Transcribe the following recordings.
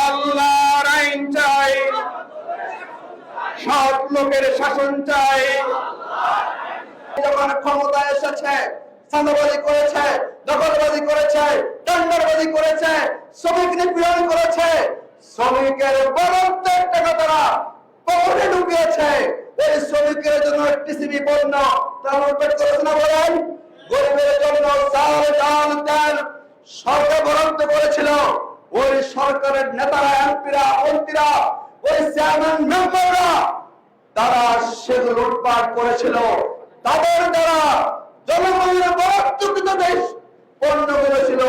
আল্লাহর আইন চাই, সৎ লোকের শাসন চাই। যখন ক্ষমতা এসেছে, চাঁদাবাজি করেছে, দখলবাজি করেছে, টেন্ডারবাজি করেছে, শ্রমিক নিপীড়ন করেছে, শ্রমিকের বরাদ্দের টাকা তারা পকেটে ঢুকিয়েছে। এই শ্রমিকের জন্য টিসিবি পণ্য তারা লুটপাট করেছে না বলেন? গরিবের জন্য চাল, ডাল, তেল সরকার বরাদ্দ করেছিল। ওই সরকারের নেতারা, এমপিরা, মন্ত্রীরা, ওই চেয়ারম্যান, মেম্বাররা তারা সেগুলো লুটপাট করেছিল। তাদের দ্বারা জনগণের বরাদ্দকৃত দেশ পণ্যগুলো ছিল,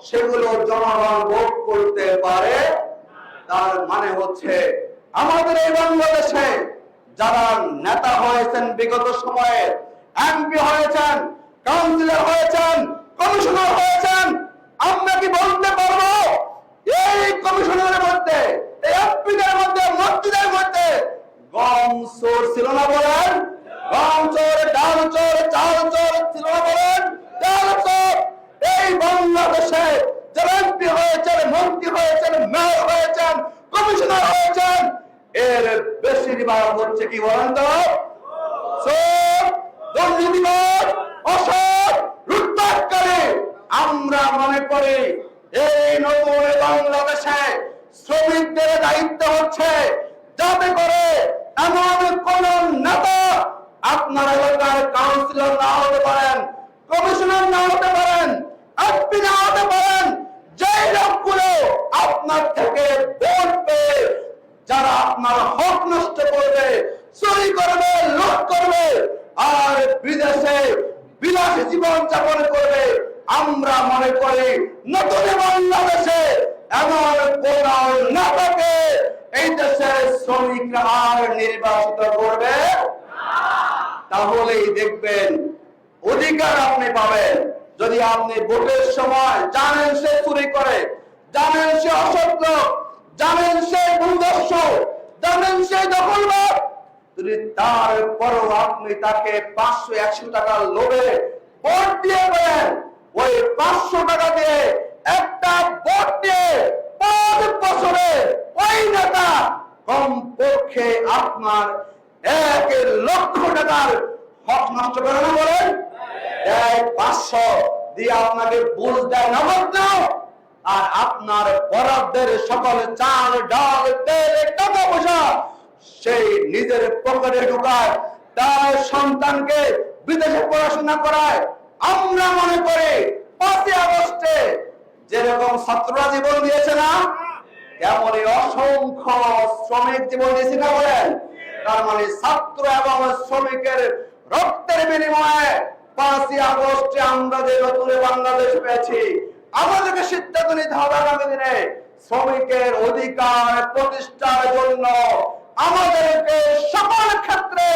সেগুলো জনগণ ভোগ করতে পারে। তার মানে হচ্ছে আমাদের এই বাংলাদেশে যারা নেতা হয়েছেন, বিগত সময়ে এমপি হয়েছেন, কাউন্সিলর হয়েছেন, কমিশনার হয়েছেন, আমরা কি বলতে পারবো এই কমিশনারের মধ্যে, এই এমপিদের মধ্যে, মন্ত্রীদের মধ্যে গম চোর ছিল না বলেন? গম চোর, ডাল চোর, চাল চোর ছিল না বলেন? ডাল চোর। এই বাংলাদেশে যারা এমপি হয়েছেন, মন্ত্রী হয়েছেন, মেয়র হয়েছেন, কমিশনার হয়েছেন, এর বেশিরভাগ হচ্ছে কি বলেন তো? চোর, দুর্নীতিবাজ, অসৎ, লুটপাটকারী। আমরা মনে করি এই নতুন বাংলাদেশে শ্রমিকদের দায়িত্ব হচ্ছে যাতে করে এমন কোন নেতা আপনার এলাকার কাউন্সিলর না হতে পারেন, কমিশনার না হতে পারেন, এমপি না হতে পারেন, যে লোকগুলো আপনার থেকে ভোট পেয়ে যারা আপনার হক নষ্ট করবে, চুরি করবে, লুট করবে, আর বিদেশে বিলাসী জীবন যাপন করবে। আমরা মনে করি নতুন বাংলাদেশে এমন কোন নেতাকে এই দেশের শ্রমিকরা আর নির্বাচিত করবে। তাহলেই দেখবেন অধিকার আপনি পাবেন। যদি আপনি ভোটের সময় জানেন সে চুরি করে, জানেন সে অসৎ লোক, জানেন সে ভূমিদস্যু, জানেন সে দখলবাজ, যদি তারপরও আপনি তাকে 500-100 টাকার লোভে ভোট দিয়ে দেন, ওই 500 টাকা দিয়ে একটা ভোট দিয়ে 5 বছরে ওই নেতা কমপক্ষে আপনার 1 লক্ষ টাকার হক নষ্ট করে না বলেন? 500 দিয়ে আপনাকে বুঝ দেয় নগদ নাও, আর আপনার বরাদ্দের সকল চাল, ডাল, তেল, টাকা পয়সা সেই নিজের পকেটে ঢুকায়, তার সন্তানকে বিদেশে পড়াশোনা করায়। আমরা মনে করি 5ই আগস্টে যেরকম ছাত্ররা জীবন দিয়েছে না, তেমনই অসংখ্য শ্রমিক জীবন দিয়েছে না বলেন? তার মানে ছাত্র এবং শ্রমিকের রক্তের বিনিময়ে 5ই আগস্টে আমরা যে নতুন বাংলাদেশ পেয়েছি, আমাদেরকে সিদ্ধান্ত নিতে হবে আগামী দিনে শ্রমিকের অধিকার প্রতিষ্ঠার জন্য আমাদেরকে সকল ক্ষেত্রে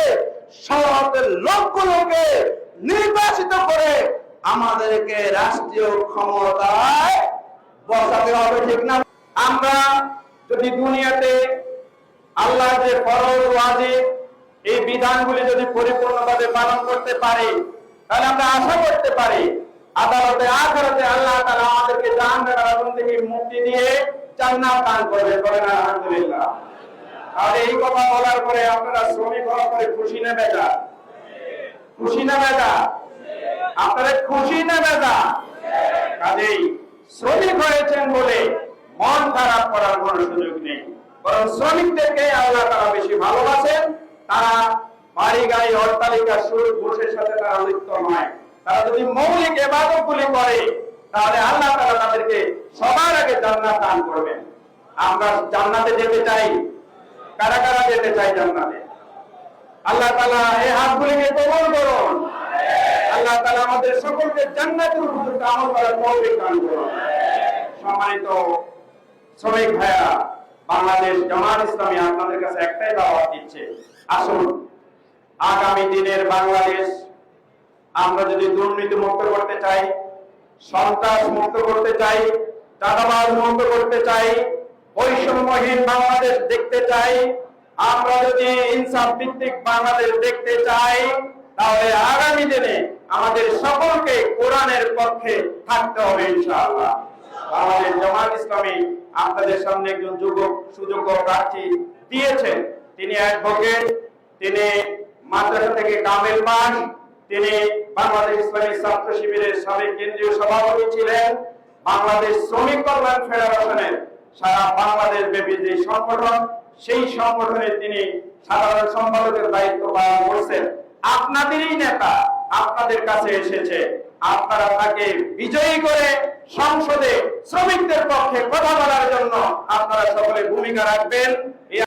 সৎ লোকগুলোকে নির্বাচিত করে আমাদেরকে রাষ্ট্রীয় ক্ষমতায় বসাতে হবে, ঠিক না? আমরা যদি দুনিয়াতে আল্লাহ যে ফরজ ওয়াজিব এই বিধানগুলি যদি পরিপূর্ণভাবে পালন করতে পারি, তাহলে আমরা আশা করতে পারি আদালতে আখিরাতে আল্লাহ তাআলা আমাদেরকে জাহান্নামের আগুন থেকে মুক্তি দিয়ে জান্নাত দান করবে। বলেন আলহামদুলিল্লাহ। আর এই কথা বলার পরে আপনারা শ্রমিক হওয়ার পরে খুশি না বেজা? খুশি না বেজা? আপনারা খুশি না বেজা? কাজেই শ্রমিক হয়েছেন বলে মন খারাপ করার কোনো সুযোগ নেই, বরং শ্রমিকদেরকে আল্লাহ তাআলা বেশি ভালোবাসেন। তারা বাড়ি গাড়ি অট্টালিকা সুর ঘুষের সাথে তারা লিপ্ত নয়। তারা যদি মৌলিক ইবাদতগুলি করে তাহলে আল্লাহ তাআলা তাদেরকে সবার আগে জান্নাত দান করবেন। আমরা জান্নাতে যেতে চাই। কারা কারা যেতে চাই জান্নাতে? আল্লাহ তাআলা এই হাতগুলিকে কবুল করুন। আল্লাহ তাআলা আমাদের সকলকে জান্নাতের উপযুক্ত আমল করার তৌফিক দান করুন। সম্মানিত শ্রমিক ভাইরা, বাংলাদেশ জামাত ইসলামী আপনাদের কাছে একটাই দাওয়াত দিচ্ছে, আসুন আগামী দিনের বাংলাদেশ আমরা যদি দুর্নীতি মুক্ত করতে চাই, সন্ত্রাস মুক্ত করতে চাই, চাঁদাবাজ মুক্ত করতে চাই, বৈষম্যহীন বাংলাদেশ দেখতে চাই, আমরা যদি ইনসাফ ভিত্তিক বাংলাদেশ দেখতে চাই, তাহলে আগামী দিনে আমাদের সকলকে কোরআনের পক্ষে থাকতে হবে ইনশাআল্লাহ। আমাদের জামাত ইসলামী আপনাদের সামনে একজন যুবক সুযোগ্য প্রার্থী দিয়েছেন। তিনি অ্যাডভোকেট, তিনি মাদ্রাসা থেকে কামেল পাস, তিনি বাংলাদেশ ইসলামী ছাত্র শিবিরের সাবেক কেন্দ্রীয় সভাপতি ছিলেন, বাংলাদেশ শ্রমিক কল্যাণ ফেডারেশনের সারা বাংলাদেশ ব্যাপী যে সংগঠন, সেই সংগঠনের তিনি সাধারণ সম্পাদকের দায়িত্ব পালন করছেন। আপনাদেরই নেতা আপনাদের কাছে এসেছে, আপনারা তাকে বিজয়ী করে সংসদে শ্রমিকদের পক্ষে কথা বলার জন্য আপনারা সকলে ভূমিকা রাখবেন।